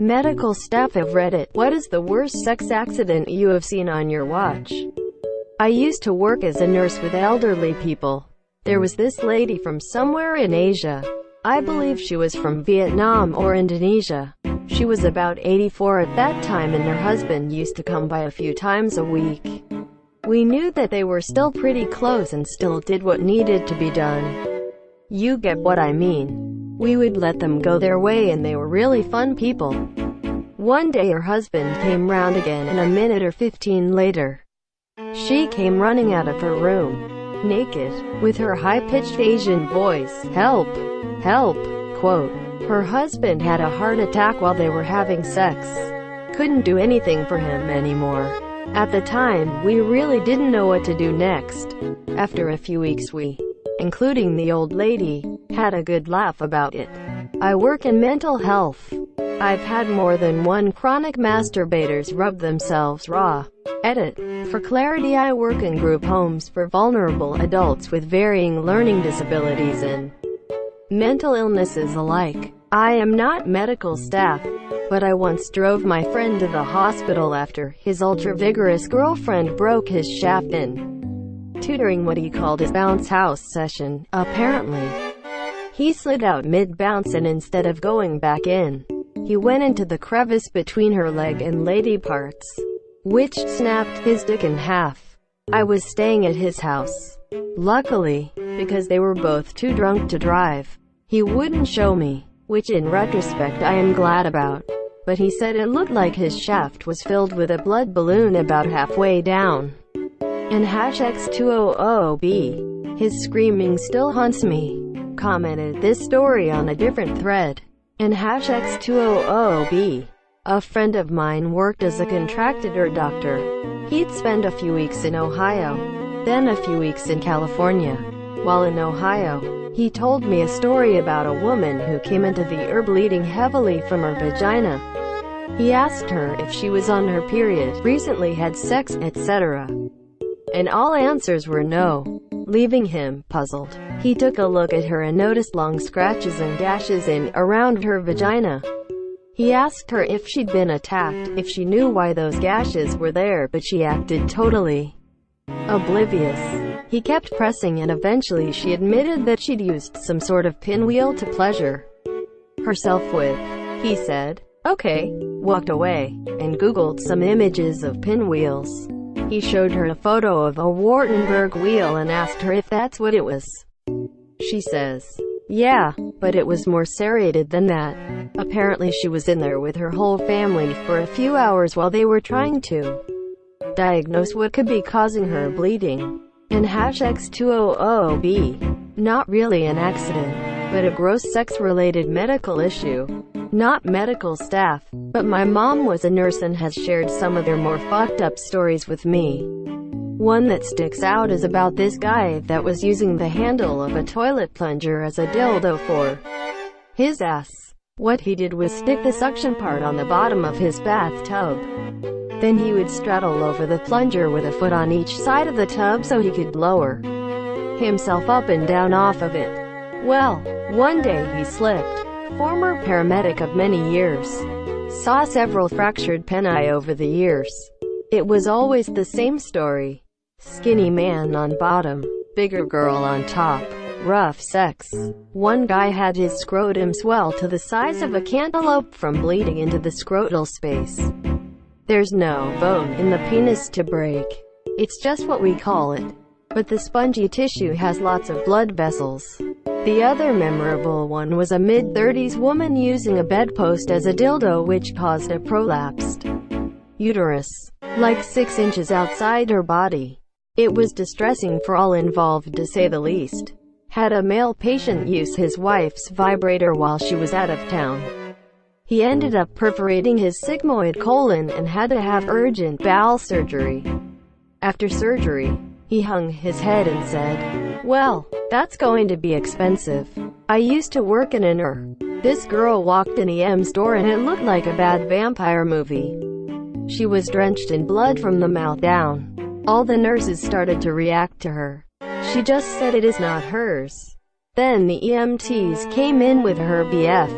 Medical staff of Reddit. What is the worst sex accident you have seen on your watch? I used to work as a nurse with elderly people. There was this lady from somewhere in Asia. I believe she was from Vietnam or Indonesia. She was about 84 at that time and her husband used to come by a few times a week. We knew that they were still pretty close and still did what needed to be done. You get what I mean. We would let them go their way and they were really fun people. One day her husband came round again and a minute or 15 later, she came running out of her room, naked, with her high-pitched Asian voice, "Help! Help!" Quote, her husband had a heart attack while they were having sex. Couldn't do anything for him anymore. At the time, we really didn't know what to do next. After a few weeks we, including the old lady, had a good laugh about it. I work in mental health. I've had more than one chronic masturbators rub themselves raw. Edit. For clarity, I work in group homes for vulnerable adults with varying learning disabilities and mental illnesses alike. I am not medical staff, but I once drove my friend to the hospital after his ultra-vigorous girlfriend broke his shaft in tutoring what he called his bounce house session. Apparently, he slid out mid-bounce and instead of going back in, he went into the crevice between her leg and lady parts, which snapped his dick in half. I was staying at his house. Luckily, because they were both too drunk to drive, he wouldn't show me, which in retrospect I am glad about. But he said it looked like his shaft was filled with a blood balloon about halfway down. And #X200B. His screaming still haunts me. Commented this story on a different thread. And #X200B. A friend of mine worked as a contractor doctor. He'd spend a few weeks in Ohio, then a few weeks in California. While in Ohio, he told me a story about a woman who came into the ER bleeding heavily from her vagina. He asked her if she was on her period, recently had sex, etc. And all answers were no, leaving him puzzled. He took a look at her and noticed long scratches and gashes in, around her vagina. He asked her if she'd been attacked, if she knew why those gashes were there, but she acted totally oblivious. He kept pressing and eventually she admitted that she'd used some sort of pinwheel to pleasure herself with. He said, "Okay," walked away, and Googled some images of pinwheels. He showed her a photo of a Wartenberg wheel and asked her if that's what it was. She says, "Yeah, but it was more serrated than that." Apparently she was in there with her whole family for a few hours while they were trying to diagnose what could be causing her bleeding. And #X200B. Not really an accident, but a gross sex-related medical issue. Not medical staff, but my mom was a nurse and has shared some of their more fucked up stories with me. One that sticks out is about this guy that was using the handle of a toilet plunger as a dildo for his ass. What he did was stick the suction part on the bottom of his bathtub. Then he would straddle over the plunger with a foot on each side of the tub so he could lower himself up and down off of it. Well, one day he slipped. Former paramedic of many years. Saw several fractured peni over the years. It was always the same story. Skinny man on bottom, bigger girl on top. Rough sex. One guy had his scrotum swell to the size of a cantaloupe from bleeding into the scrotal space. There's no bone in the penis to break. It's just what we call it. But the spongy tissue has lots of blood vessels. The other memorable one was a mid-30s woman using a bedpost as a dildo which caused a prolapsed uterus, like 6 inches outside her body. It was distressing for all involved to say the least. Had a male patient use his wife's vibrator while she was out of town. He ended up perforating his sigmoid colon and had to have urgent bowel surgery. After surgery, he hung his head and said, "Well, that's going to be expensive. I used to work in an ER. This girl walked in the EM store and it looked like a bad vampire movie. She was drenched in blood from the mouth down. All the nurses started to react to her. She just said it is not hers. Then the EMTs came in with her BF.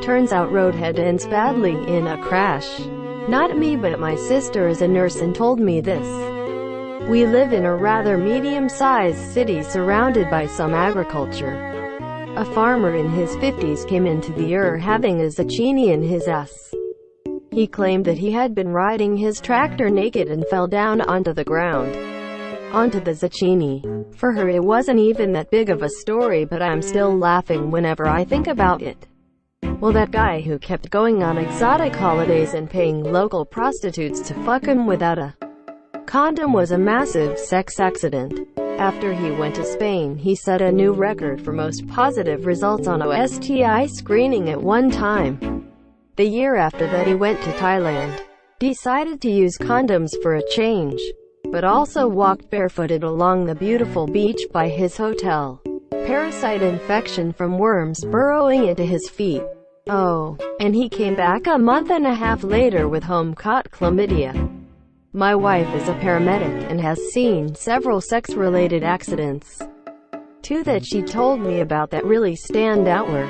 Turns out Roadhead ends badly in a crash. Not me, but my sister is a nurse and told me this. We live in a rather medium-sized city surrounded by some agriculture. A farmer in his 50s came into the having a zucchini in his ass. He claimed that he had been riding his tractor naked and fell down onto the ground. Onto the zucchini. For her it wasn't even that big of a story, but I'm still laughing whenever I think about it. Well, that guy who kept going on exotic holidays and paying local prostitutes to fuck him without a condom was a massive sex accident. After he went to Spain, he set a new record for most positive results on a STI screening at one time. The year after that he went to Thailand. Decided to use condoms for a change, but also walked barefooted along the beautiful beach by his hotel. Parasite infection from worms burrowing into his feet. Oh, and he came back a month and a half later with home-caught chlamydia. My wife is a paramedic and has seen several sex-related accidents. Two that she told me about that really stand out were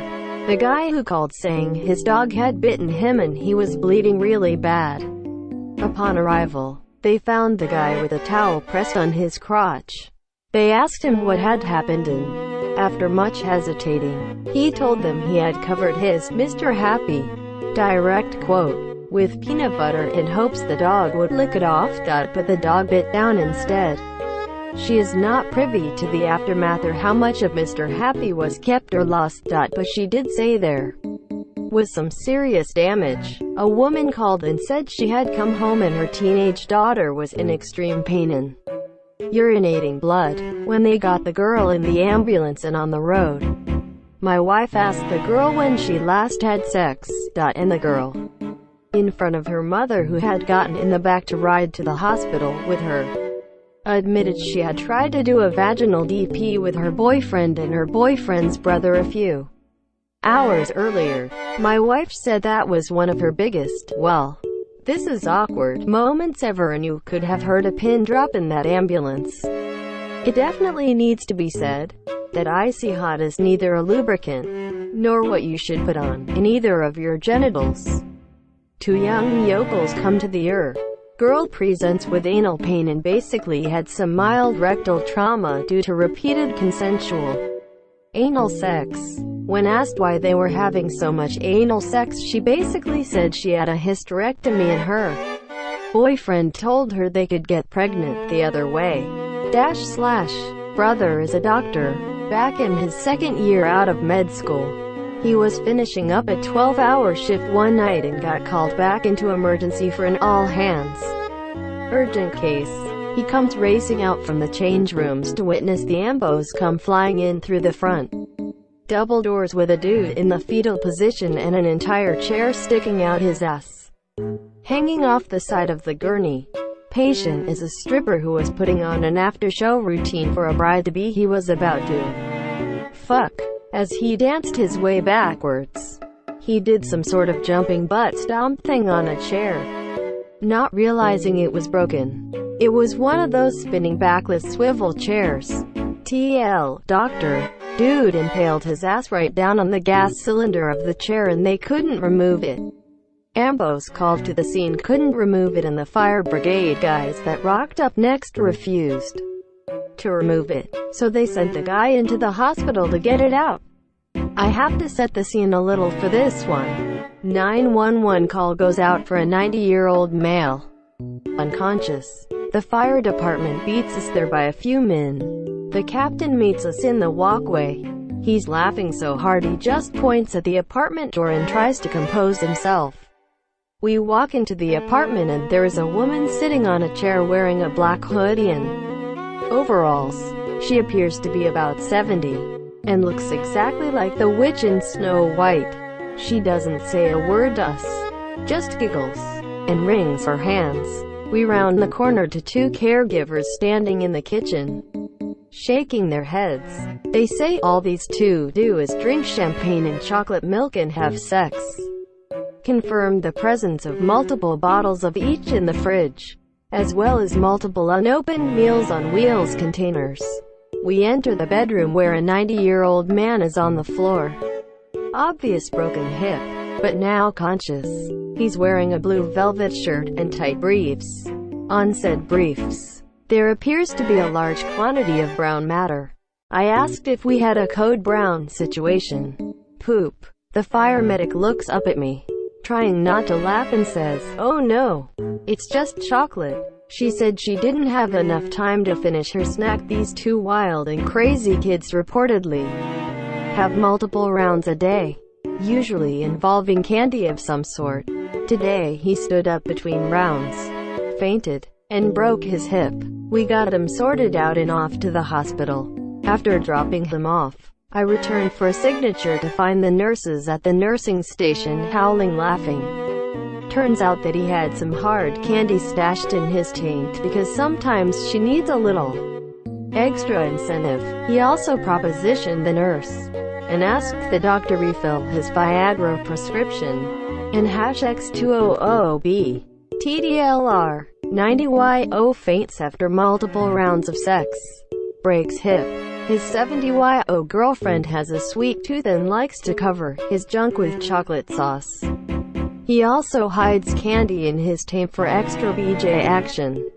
the guy who called saying his dog had bitten him and he was bleeding really bad. Upon arrival, they found the guy with a towel pressed on his crotch. They asked him what had happened and, after much hesitating, he told them he had covered his Mr. Happy, direct quote, with peanut butter in hopes the dog would lick it off, but the dog bit down instead. She is not privy to the aftermath or how much of Mr. Happy was kept or lost, but she did say there was some serious damage. A woman called and said she had come home and her teenage daughter was in extreme pain and urinating blood. When they got the girl in the ambulance and on the road, my wife asked the girl when she last had sex, and the girl, in front of her mother who had gotten in the back to ride to the hospital with her, admitted she had tried to do a vaginal DP with her boyfriend and her boyfriend's brother a few hours earlier. My wife said that was one of her biggest, well, this is awkward, moments ever, and you could have heard a pin drop in that ambulance. It definitely needs to be said that icy hot is neither a lubricant, nor what you should put on in either of your genitals. Two young yokels come to the girl presents with anal pain and basically had some mild rectal trauma due to repeated consensual anal sex. When asked why they were having so much anal sex, she basically said she had a hysterectomy and her boyfriend told her they could get pregnant the other way. / brother is a doctor, back in his second year out of med school. He was finishing up a 12-hour shift one night and got called back into emergency for an all-hands urgent case. He comes racing out from the change rooms to witness the ambos come flying in through the front double doors with a dude in the fetal position and an entire chair sticking out his ass, hanging off the side of the gurney. Patient is a stripper who was putting on an after-show routine for a bride-to-be he was about to fuck. As he danced his way backwards, he did some sort of jumping butt stomp thing on a chair, not realizing it was broken. It was one of those spinning backless swivel chairs. TL, doctor. Dude impaled his ass right down on the gas cylinder of the chair and they couldn't remove it. Ambos called to the scene couldn't remove it and the fire brigade guys that rocked up next refused to remove it, so they sent the guy into the hospital to get it out. I have to set the scene a little for this one. 911 call goes out for a 90-year-old male, unconscious. The fire department beats us there by a few men. The captain meets us in the walkway. He's laughing so hard he just points at the apartment door and tries to compose himself. We walk into the apartment and there is a woman sitting on a chair wearing a black hoodie and overalls. She appears to be about 70, and looks exactly like the witch in Snow White. She doesn't say a word to us, just giggles, and wrings her hands. We round the corner to two caregivers standing in the kitchen, shaking their heads. They say all these two do is drink champagne and chocolate milk and have sex. Confirmed the presence of multiple bottles of each in the fridge, as well as multiple unopened Meals on Wheels containers. We enter the bedroom where a 90-year-old man is on the floor. Obvious broken hip. but now conscious. He's wearing a blue velvet shirt and tight briefs. On said briefs, there appears to be a large quantity of brown matter. I asked if we had a code brown situation. Poop. The fire medic looks up at me, trying not to laugh, and says, "Oh no, it's just chocolate." She said she didn't have enough time to finish her snack. These two wild and crazy kids reportedly have multiple rounds a day, usually involving candy of some sort. Today he stood up between rounds, fainted, and broke his hip. We got him sorted out and off to the hospital. After dropping him off, I returned for a signature to find the nurses at the nursing station howling laughing. Turns out that he had some hard candy stashed in his taint because sometimes she needs a little extra incentive. He also propositioned the nurse and asked the doctor refill his Viagra prescription. In #X200B, TDLR, 90YO faints after multiple rounds of sex. Breaks hip. His 70YO girlfriend has a sweet tooth and likes to cover his junk with chocolate sauce. He also hides candy in his taint for extra BJ action.